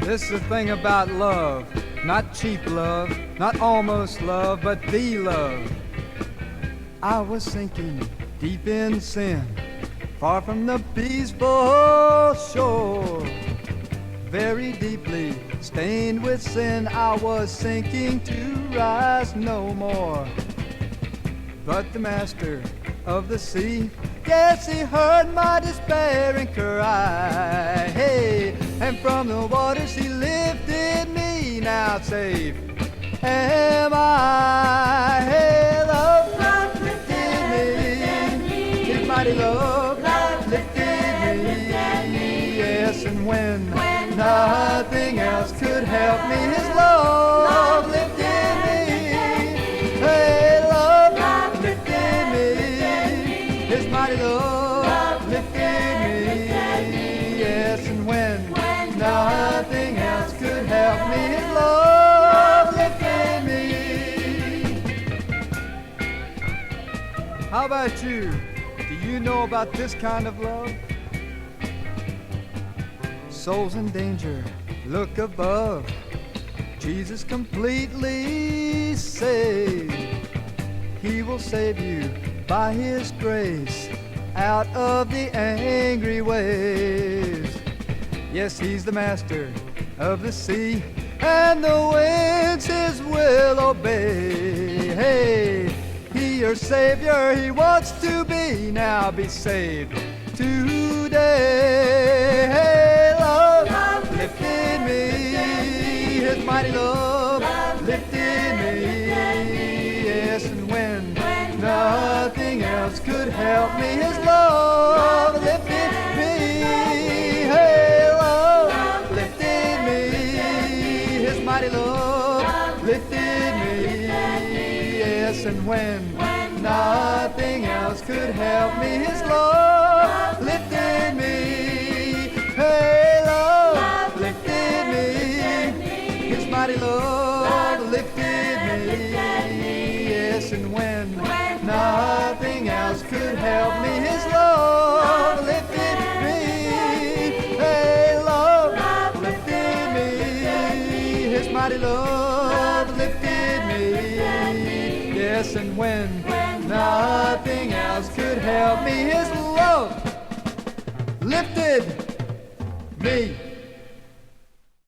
This is the thing about love. Not cheap love, not almost love, but the love. I was sinking deep in sin, far from the peaceful shore. Very deeply stained with sin, I was sinking to rise no more. But the master of the sea, yes, he heard my despairing cry. Hey, and from the waters he lifted me, now safe am I. Hey, love lifted me, his mighty love lifted me. Yes, and when nothing else could help me, his love lifted me. Hey, love lifted me, his mighty love lifted me. Yes, and when nothing else could help me, his love lifted me. How about you? Do you know about this kind of love? Souls in danger, look above. Jesus completely saved. He will save you by his grace out of the angry waves. Yes, he's the master of the sea, and the winds his will obey. Hey, he your savior, he wants to be. Now be saved today. Hey, love lifted me, his mighty love lifted me. Yes, and when nothing else could help me, his love lifted me. Hey, love lifted me, his mighty love lifted me. Yes, and when nothing else could help me, his love lifted me. Hey, love lifted me, his mighty love lifted me. Yes, and when nothing else could help me, his love lifted me. Hey, love lifted me, his mighty love lifted me. Yes, and when nothing else could help me, his love lifted me.